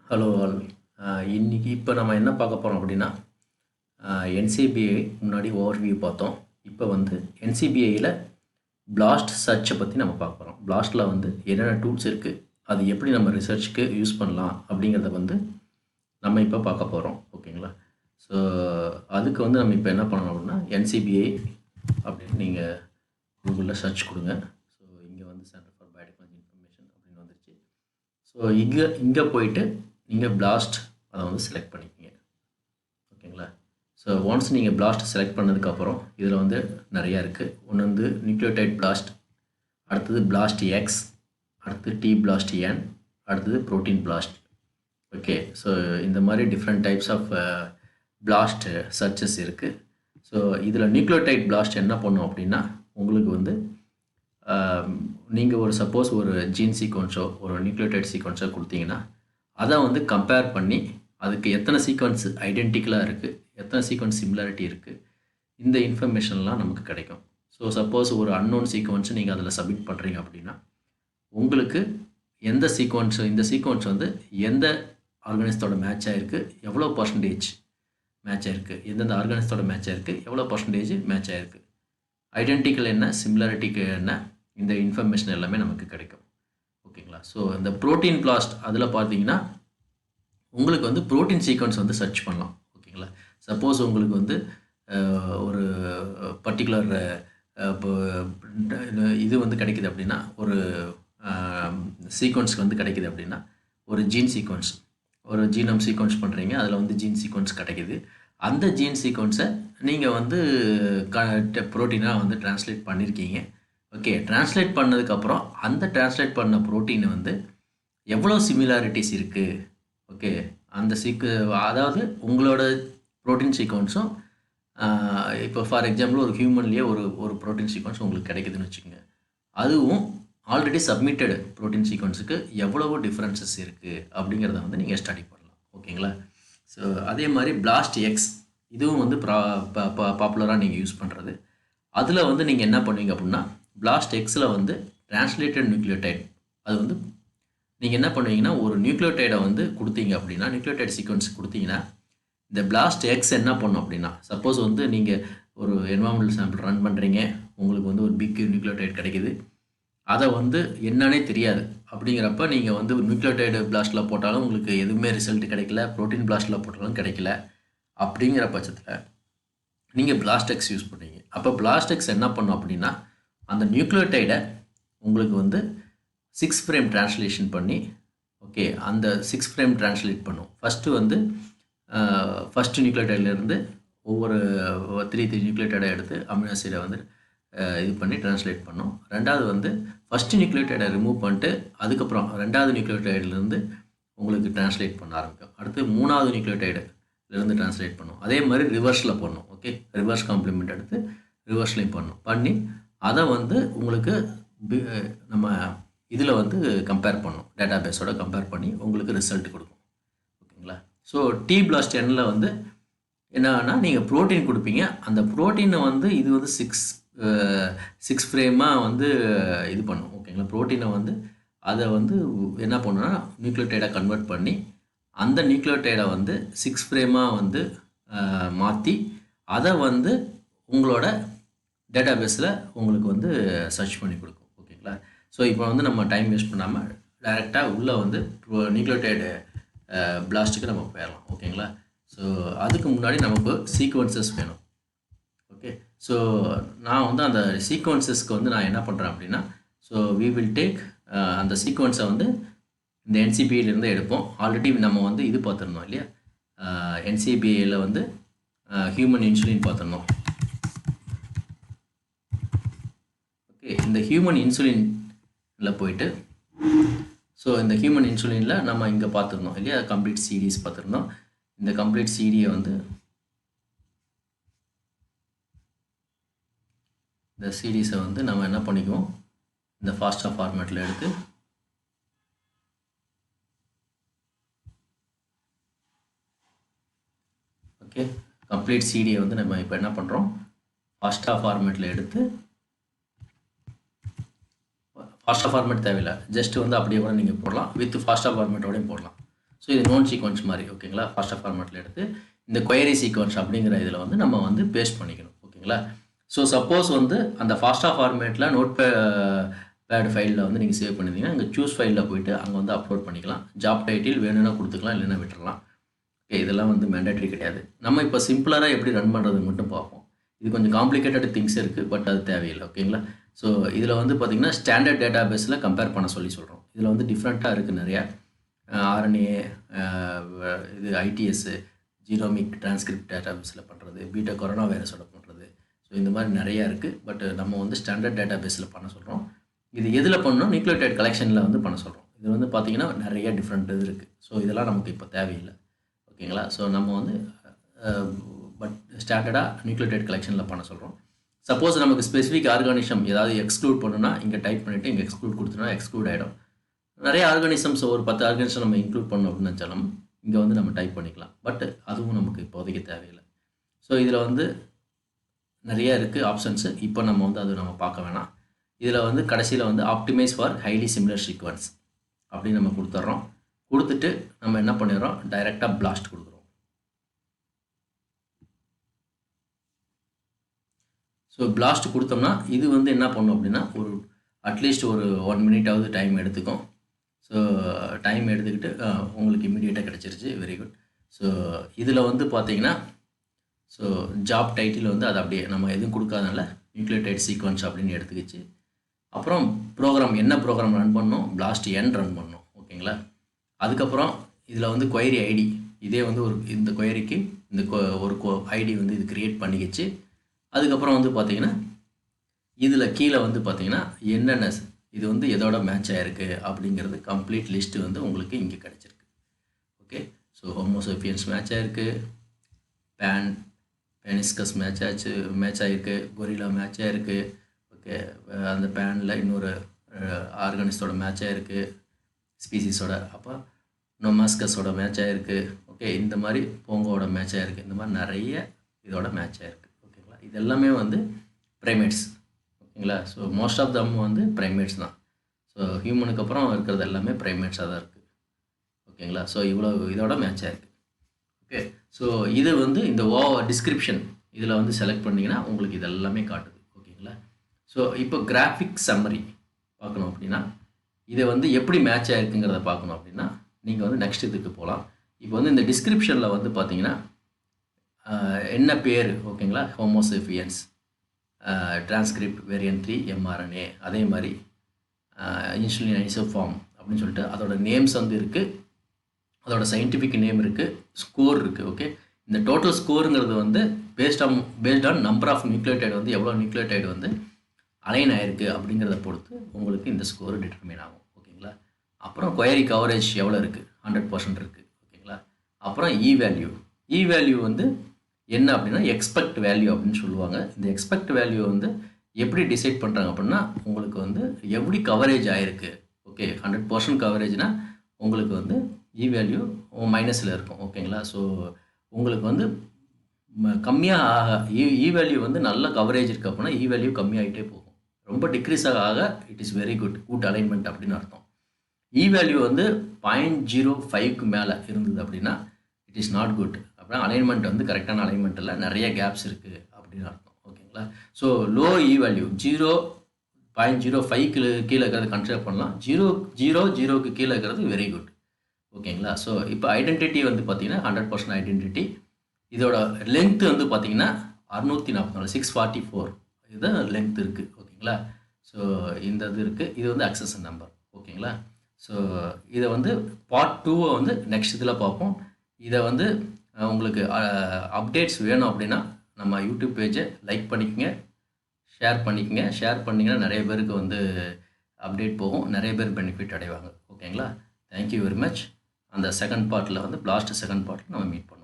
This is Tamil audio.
Hello all. இன்னைக்கு இப்போ நம்ம என்ன பார்க்க போகிறோம் அப்படின்னா, என்சிபிஐ முன்னாடி ஓவர்வியூ பார்த்தோம். இப்போ வந்து என்சிபிஐயில் பிளாஸ்ட் சர்ச்சை பற்றி நம்ம பார்க்க போகிறோம். பிளாஸ்ட்டில் வந்து என்னென்ன டூல்ஸ் இருக்குது, அது எப்படி நம்ம ரிசர்ச்சுக்கு யூஸ் பண்ணலாம் அப்படிங்கிறத வந்து நம்ம இப்போ பார்க்க போகிறோம். ஓகேங்களா? ஸோ அதுக்கு வந்து நம்ம இப்போ என்ன பண்ணணும் அப்படின்னா, என்சிபிஐ அப்படின்னு நீங்கள் கூகுளில் சர்ச் கொடுங்க. ஸோ இங்கே வந்து சென்டர் ஃபார் பயோடெக்னாலஜி இன்ஃபர்மேஷன் அப்படின்னு வந்துருச்சு. ஸோ இங்கே போயிட்டு நீங்கள் பிளாஸ்ட் அதை வந்து செலக்ட் பண்ணிக்கிங்க. ஓகேங்களா? ஸோ ஒன்ஸ் நீங்கள் பிளாஸ்ட் செலக்ட் பண்ணதுக்கப்புறம் இதில் வந்து நிறையா இருக்குது. ஒன்று வந்து நியூக்ளியோடைட் பிளாஸ்ட், அடுத்தது பிளாஸ்ட் எக்ஸ், அடுத்தது டி பிளாஸ்ட் என், அடுத்தது ப்ரோட்டீன் பிளாஸ்ட். ஓகே, ஸோ இந்த மாதிரி different types of BLAST searches இருக்குது. ஸோ இதில் நியூக்ளியோடைட் பிளாஸ்ட் என்ன பண்ணும் அப்படின்னா, உங்களுக்கு வந்து நீங்கள் ஒரு சப்போஸ் ஒரு ஜீன் சீக்வன்ஸோ ஒரு நியூக்ளியோடைட் சீக்வன்ஸோ கொடுத்தீங்கன்னா, அதை வந்து கம்பேர் பண்ணி அதுக்கு எத்தனை சீக்வன்ஸ் ஐடென்டிக்கலாக இருக்குது, எத்தனை சீக்வன்ஸ் சிமிலாரிட்டி இருக்குது, இந்த இன்ஃபர்மேஷன்லாம் நமக்கு கிடைக்கும். ஸோ சப்போஸ் ஒரு அன்னோன் சீக்வன்ஸ் நீங்கள் அதில் சப்மிட் பண்ணுறீங்க அப்படின்னா, உங்களுக்கு எந்த சீக்வன்ஸ், இந்த சீக்வன்ஸ் வந்து எந்த ஆர்கானிசத்தோட மேட்ச் ஆகிருக்கு, எவ்வளோ பர்சன்டேஜ் மேட்ச் ஆகிருக்கு, எந்தெந்த ஆர்கானிசத்தோட மேட்ச் ஆகிருக்கு, எவ்வளோ பர்சன்டேஜ் மேட்ச் ஆகிருக்கு, ஐடென்டிக்கல் என்ன, சிமிலாரிட்டிக்கு என்ன, இந்த இன்ஃபர்மேஷன் எல்லாமே நமக்கு கிடைக்கும். ஓகேங்களா? ஸோ இந்த ப்ரோட்டீன் பிளாஸ்ட் அதில் பார்த்தீங்கன்னா உங்களுக்கு வந்து ப்ரோட்டீன் சீக்வன்ஸ் வந்து சர்ச் பண்ணலாம். ஓகேங்களா? சப்போஸ் உங்களுக்கு வந்து ஒரு பர்டிகுலர் இது வந்து கிடைக்குது அப்படின்னா, ஒரு சீக்வன்ஸ்க்கு வந்து கிடைக்குது அப்படின்னா, ஒரு ஜீன் சீக்வன்ஸ், ஒரு ஜீனம் சீக்வன்ஸ் பண்ணுறீங்க, அதில் வந்து ஜீன் சீக்வன்ஸ் கிடைக்குது. அந்த ஜீன் சீக்வன்ஸை நீங்கள் வந்து ப்ரோட்டீனாக வந்து ட்ரான்ஸ்லேட் பண்ணியிருக்கீங்க. ஓகே, ட்ரான்ஸ்லேட் பண்ணதுக்கப்புறம் அந்த ட்ரான்ஸ்லேட் பண்ண ப்ரோட்டீனை வந்து எவ்வளோ சிமிலாரிட்டிஸ் இருக்குது, ஓகே, அந்த அதாவது உங்களோட ப்ரோட்டீன் சீக்வன்ஸும் இப்போ ஃபார் எக்ஸாம்பிள் ஒரு ஹியூமன்லேயே ஒரு ப்ரோட்டீன் சீக்வன்ஸ் உங்களுக்கு கிடைக்குதுன்னு வச்சுக்கோங்க, அதுவும் ஆல்ரெடி சப்மிட்டட் ப்ரோட்டீன் சீக்வன்ஸுக்கு எவ்வளவோ டிஃப்ரென்சஸ் இருக்குது அப்படிங்கிறத வந்து நீங்கள் ஸ்டடி பண்ணலாம். ஓகேங்களா? ஸோ அதே மாதிரி பிளாஸ்ட் எக்ஸ், இதுவும் வந்து பாப்புலராக நீங்கள் யூஸ் பண்ணுறது. அதில் வந்து நீங்கள் என்ன பண்ணுவீங்க அப்படின்னா, பிளாஸ்ட் எக்ஸில் வந்து டிரான்ஸ்லேட்டட் நியூக்ளியோடைட், அது வந்து நீங்கள் என்ன பண்ணுவீங்கன்னா, ஒரு நியூக்ளியோடைடை வந்து கொடுத்தீங்க அப்படின்னா, நியூக்ளியோடைட் சீக்வன்ஸ் கொடுத்தீங்கன்னா, இந்த பிளாஸ்ட் எக்ஸ் என்ன பண்ணும் அப்படின்னா, சப்போஸ் வந்து நீங்கள் ஒரு என்வாரன்மெண்டல் சாம்பிள் ரன் பண்ணுறீங்க, உங்களுக்கு வந்து ஒரு பிக் நியூக்ளியோடைட் கிடைக்குது, அதை வந்து என்னன்னே தெரியாது. அப்படிங்கிறப்ப நீங்கள் வந்து நியூக்ளியோடைடு பிளாஸ்ட்டில் போட்டாலும் உங்களுக்கு எதுவுமே ரிசல்ட் கிடைக்கல, ப்ரோட்டீன் பிளாஸ்ட்டில் போட்டாலும் கிடைக்கல. அப்படிங்கிற பட்சத்தில் நீங்கள் பிளாஸ்ட் எக்ஸ் யூஸ் பண்ணுவீங்க. அப்போ பிளாஸ்ட் எக்ஸ் என்ன பண்ணும் அப்படின்னா, அந்த நியூக்ளியோடைடை உங்களுக்கு வந்து 6' ட்ரான்ஸ்லேஷன் பண்ணி, ஓகே, அந்த 6' ட்ரான்ஸ்லேட் பண்ணும். ஃபஸ்ட்டு வந்து ஃபஸ்ட்டு நியூக்ளியோடைட்லேருந்து ஒவ்வொரு 3 நியூக்ளியோடைடை எடுத்து அமினோ ஆசிடை வந்து இது பண்ணி ட்ரான்ஸ்லேட் பண்ணும். ரெண்டாவது வந்து ஃபஸ்ட்டு நியூக்ளியோடைடை ரிமூவ் பண்ணிட்டு அதுக்கப்புறம் ரெண்டாவது நியூக்ளியோடைட்லேருந்து உங்களுக்கு ட்ரான்ஸ்லேட் பண்ண ஆரம்பிக்கும். அடுத்து மூணாவது நியூக்ளியோடைடுலேருந்து ட்ரான்ஸ்லேட் பண்ணும். அதே மாதிரி ரிவர்ஸில் பண்ணும். ஓகே, ரிவர்ஸ் காம்ப்ளிமெண்ட் எடுத்து ரிவர்ஸ்லையும் பண்ணி அதை வந்து உங்களுக்கு நம்ம இதில் வந்து கம்பேர் பண்ணும், டேட்டா பேஸோட கம்பேர் பண்ணி உங்களுக்கு ரிசல்ட் கொடுக்கும். ஓகேங்களா? ஸோ டி பிளாஸ்ட் எண்ணில் வந்து என்னன்னா, நீங்கள் ப்ரோட்டீன் கொடுப்பீங்க, அந்த ப்ரோட்டீனை வந்து இது வந்து சிக்ஸ் ஃப்ரேமாக வந்து இது பண்ணும். ஓகேங்களா? ப்ரோட்டீனை வந்து அதை வந்து என்ன பண்ணுன்னா, நியூக்ளியோடைடை கன்வெர்ட் பண்ணி அந்த நியூக்ளியோடைடை வந்து 6 ஃப்ரேமாக வந்து மாற்றி அதை வந்து உங்களோட டேட்டா பேஸில் உங்களுக்கு வந்து சர்ச் பண்ணி கொடுக்கும். ஓகேங்களா? ஸோ இப்போ வந்து நம்ம டைம் வேஸ்ட் பண்ணாமல் டைரெக்டாக உள்ளே வந்து நியூக்ளியோடைடு பிளாஸ்ட்டுக்கு நம்ம போயிடலாம். ஓகேங்களா? ஸோ அதுக்கு முன்னாடி நமக்கு சீக்வன்சஸ் வேணும். ஓகே, ஸோ நான் வந்து அந்த சீக்வன்சஸ்க்கு வந்து நான் என்ன பண்ணுறேன் அப்படின்னா, ஸோ வி வில் டேக் அந்த சீக்வன்ஸை வந்து இந்த என்சிபிஐலேருந்து எடுப்போம். ஆல்ரெடி நம்ம வந்து இது பார்த்துருந்தோம் இல்லையா, என்சிபிஐயில் வந்து ஹியூமன் இன்சுலின் பார்த்துருந்தோம். ஓகே, இந்த ஹியூமன் இன்சுலினில் போயிட்டு, ஸோ இந்த ஹியூமன் இன்சுலினில் நம்ம இங்கே பார்த்துருந்தோம் இல்லையா, கம்ப்ளீட் சீரீஸ் பார்த்துருந்தோம். இந்த கம்ப்ளீட் சீரியை வந்து இந்த சீரீஸை வந்து நம்ம என்ன பண்ணிக்குவோம், இந்த ஃபாஸ்டா ஃபார்மேட்டில் எடுத்து ஓகே, கம்ப்ளீட் சீடியை வந்து நம்ம இப்போ என்ன பண்ணுறோம், ஃபாஸ்டா ஃபார்மேட்டில் எடுத்து, ஃபாஸ்டா ஃபார்மேட் தேவையில்லை, ஜஸ்ட் வந்து அப்படியே கூட நீங்கள் போடலாம், வித் ஃபாஸ்டா ஃபார்மேட்டோடையும் போடலாம். ஸோ இது நோன் சீக்வன்ஸ் மாதிரி ஓகேங்களா. ஃபாஸ்டா ஃபார்மேட்டில் எடுத்து இந்த கொயரி சீக்வன்ஸ் அப்படிங்கிற இதில் வந்து நம்ம வந்து பேஸ்ட் பண்ணிக்கணும் ஓகேங்களா. ஸோ சப்போஸ் வந்து அந்த ஃபாஸ்டா ஃபார்மேட்டில் நோட் பேட் ஃபைலில் வந்து நீங்கள் சேவ் பண்ணியிருந்தீங்கன்னா அங்கே சூஸ் ஃபைலில் போய்ட்டு அங்கே வந்து அப்லோட் பண்ணிக்கலாம். ஜாப் டைட்டில் வேணும்னா கொடுத்துக்கலாம், இல்லைன்னா விட்டுறலாம். ஓகே, இதெல்லாம் வந்து மேண்டேட்ரி கிடையாது. நம்ம இப்போ சிம்பிளராக எப்படி ரன் பண்ணுறது மட்டும் பார்ப்போம். இது கொஞ்சம் காம்ப்ளிகேட்டட் திங்ஸ் இருக்குது, பட் அது தேவையில்லை ஓகேங்களா. ஸோ இதில் வந்து பார்த்திங்கன்னா ஸ்டாண்டர்ட் டேட்டா பேஸில் கம்பேர் பண்ண சொல்கிறோம். இதில் வந்து டிஃப்ரெண்ட்டாக இருக்குது நிறையா. ஆர்என்ஏ, இது ஐடிஎஸ்ஸு, ஜீனோமிக் டிரான்ஸ்கிரிப்ட் டேட்டா பேஸில் பண்ணுறது, பீட்டா கொரோனா வைரஸோட பண்ணுறது. ஸோ இந்த மாதிரி நிறையா இருக்குது. பட் நம்ம வந்து ஸ்டாண்டர்ட் டேட்டா பேஸில் பண்ண சொல்கிறோம். இது எதில் பண்ணணும்? நியூக்ளியோடைட் கலெக்ஷனில் வந்து பண்ண சொல்கிறோம். இது வந்து பார்த்திங்கன்னா நிறைய டிஃப்ரெண்ட் இது இருக்குது. ஸோ இதெல்லாம் நமக்கு இப்போ தேவையில்லை ஓகேங்களா. ஸோ நம்ம வந்து பட் ஸ்டாண்டர்டாக நியூக்ளியோடைட் கலெக்ஷனில் பண்ண சொல்கிறோம். சப்போஸ் நமக்கு ஸ்பெசிஃபிக் ஆர்கானிசம் ஏதாவது எக்ஸ்க்ளூட் பண்ணுன்னா இங்கே டைப் பண்ணிவிட்டு இங்கே எக்ஸ்க்ளூட் கொடுத்தோன்னா எக்ஸ்க்ளூட் ஆகிடும். நிறைய ஆர்கானிசம்ஸ் ஒரு 10 ஆர்கானிசம் நம்ம இன்க்ளூட் பண்ணோம் அப்படின்னு நினச்சாலும் இங்கே வந்து நம்ம டைப் பண்ணிக்கலாம். பட் அதுவும் நமக்கு இப்போதைக்கு தேவையில்லை. ஸோ இதில் வந்து நிறைய இருக்குது ஆப்ஷன்ஸு. இப்போ நம்ம வந்து அது நம்ம பார்க்க வேணாம். இதில் வந்து கடைசியில் வந்து optimise for highly similar sequence அப்படின்னு நம்ம கொடுத்துட்றோம். கொடுத்துட்டு நம்ம என்ன பண்ணிடுறோம், டைரெக்டாக பிளாஸ்ட் கொடுக்குறோம். ஸோ பிளாஸ்ட் கொடுத்தோம்னா இது வந்து என்ன பண்ணும் அப்படின்னா ஒரு அட்லீஸ்ட் ஒரு 1 மினிட்டாவது டைம் எடுத்துக்கும். ஸோ டைம் எடுத்துக்கிட்டு உங்களுக்கு இம்மிடியேட்டாக கிடச்சிருச்சு. Very good. ஸோ இதில் வந்து பார்த்தீங்கன்னா ஸோ ஜாப் டைட்டில் வந்து அது அப்படியே நம்ம எதுவும் கொடுக்காதனால நியூக்ளியோடைட் சீக்வன்ஸ் அப்படின்னு எடுத்துக்கிச்சு. அப்புறம் ப்ரோக்ராம் என்ன ப்ரோக்ராம் ரன் பண்ணோம், பிளாஸ்ட் என் ரன் பண்ணோம் ஓகேங்களா. அதுக்கப்புறம் இதில் வந்து கொயரி ஐடி, இதே வந்து ஒரு இந்த கொயரிக்கு இந்த ஒரு ஐடி வந்து இது க்ரியேட் பண்ணிக்கிச்சு. அதுக்கப்புறம் வந்து பார்த்திங்கன்னா இதில் கீழே வந்து பார்த்திங்கன்னா என்னென்ன இது வந்து எதோட மேட்ச் ஆகிருக்கு அப்படிங்கிறது கம்ப்ளீட் லிஸ்ட்டு வந்து உங்களுக்கு இங்கே கிடச்சிருக்கு. ஓகே, ஸோ ஹோமோசேபியன்ஸ் மேட்ச் ஆகிருக்கு, பேனிஸ்கஸ் மேட்ச் ஆகிருக்கு, கொரில்லா மேட்ச் ஆகிருக்கு. ஓகே, அந்த பேனில் இன்னொரு ஆர்கானிஸோட மேட்ச் ஆகிருக்கு ஸ்பீசிஸோட. அப்போ நொமாஸ்கஸோட மேட்ச் ஆகிருக்கு. ஓகே, இந்த மாதிரி போங்கோட மேட்ச் ஆகிருக்கு. இந்த மாதிரி நிறைய இதோட மேட்ச் ஆகிருக்கு. இது எல்லாமே வந்து ப்ரைமேட்ஸ் ஓகேங்களா. ஸோ மோஸ்ட் ஆஃப் தம் வந்து ப்ரைமேட்ஸ் தான். ஸோ ஹியூமனுக்கு அப்புறம் இருக்கிறது எல்லாமே ப்ரைமேட்ஸாக தான் இருக்குது ஓகேங்களா. ஸோ இவ்வளோ இதோட மேட்சாக இருக்குது. ஓகே, ஸோ இது வந்து இந்த டிஸ்கிரிப்ஷன் இதில் வந்து செலக்ட் பண்ணிங்கன்னா உங்களுக்கு இது எல்லாமே காட்டுது ஓகேங்களா. ஸோ இப்போ கிராஃபிக் சம்மரி பார்க்கணும் அப்படின்னா இதை வந்து எப்படி மேட்ச் ஆகிருக்குங்கிறத பார்க்கணும் அப்படின்னா நீங்கள் வந்து நெக்ஸ்ட் இதுக்கு போகலாம். இப்போ வந்து இந்த டிஸ்கிரிப்ஷனில் வந்து பார்த்தீங்கன்னா என்ன பேர் ஓகேங்களா, ஹோமோசேபியன்ஸ், டிரான்ஸ்கிரிப்ட் வேரியன்ட் 3 mRNA, அதே மாதிரி இன்சுலின் ஐசோஃபார்ம் அப்படின்னு சொல்லிட்டு அதோட நேம்ஸ் வந்து இருக்குது, அதோட சயின்டிஃபிக் நேம் இருக்குது, ஸ்கோர் இருக்குது. ஓகே, இந்த டோட்டல் ஸ்கோருங்கிறது வந்து based on number of nucleotide வந்து எவ்வளோ நியூக்ளியோடைடு வந்து அலைன் ஆகிருக்கு அப்படிங்கிறத பொறுத்து உங்களுக்கு இந்த ஸ்கோர் டிட்டர்மின் ஆகும் ஓகேங்களா. அப்புறம் கொயரி கவரேஜ் எவ்வளோ இருக்குது, 100% இருக்குது ஓகேங்களா. அப்புறம் இ வேல்யூ வந்து என்ன அப்படின்னா எக்ஸ்பெக்ட் வேல்யூ அப்படின்னு சொல்லுவாங்க. இந்த எக்ஸ்பெக்ட் வேல்யூ வந்து எப்படி டிசைட் பண்ணுறாங்க அப்படின்னா உங்களுக்கு வந்து எப்படி கவரேஜ் ஆகிருக்கு. ஓகே, 100% கவரேஜ்னால் உங்களுக்கு வந்து இ வேல்யூ மைனஸில் இருக்கும் ஓகேங்களா. ஸோ உங்களுக்கு வந்து கம்மியாக இ வேல்யூ வந்து நல்ல கவரேஜ் இருக்குது அப்படின்னா இ வேல்யூ கம்மியாகிட்டே போகும். ரொம்ப டிக்ரீஸ் ஆக it is very good alignment அப்படின்னு அர்த்தம். இ வேல்யூ வந்து 0.05க்கு மேலே இருந்தது அப்படின்னா இட் இஸ் நாட் குட். அப்படின்னா அலைன்மெண்ட் வந்து கரெக்டான அலைன்மெண்ட் இல்லை, நிறைய கேப்ஸ் இருக்குது அப்படின்னு அர்த்தம் ஓகேங்களா. ஸோ லோ இ வேல்யூ 0.05 கீழே இருக்கிறது கன்சிடர் பண்ணலாம். 0.00க்கு கீழே இருக்கிறது வெரி குட் ஓகேங்களா. ஸோ இப்போ ஐடென்டிட்டி வந்து பார்த்திங்கன்னா 100% ஐடென்டிட்டி. இதோட லென்த்து வந்து பார்த்திங்கன்னா 644 644 இதுதான் லென்த் இருக்குது ஓகேங்களா. ஸோ இந்த இது இருக்குது. இது வந்து அக்சஷன் நம்பர் ஓகேங்களா. ஸோ இதை வந்து பார்ட் 2 வந்து நெக்ஸ்ட் இதில் பார்ப்போம். இதை வந்து உங்களுக்கு அப்டேட்ஸ் வேணும் அப்படின்னா நம்ம யூடியூப் பேஜை லைக் பண்ணிக்கோங்க, ஷேர் பண்ணிக்கோங்க. ஷேர் பண்ணிங்கன்னா நிறைய பேருக்கு வந்து அப்டேட் போகும், நிறைய பேர் பெனிஃபிட் அடைவாங்க ஓகேங்களா. Thank you very much. அந்த செகண்ட் பார்ட்டில் வந்து லாஸ்ட் செகண்ட் பார்ட்டில் நம்ம மீட் பண்ணுவோம்.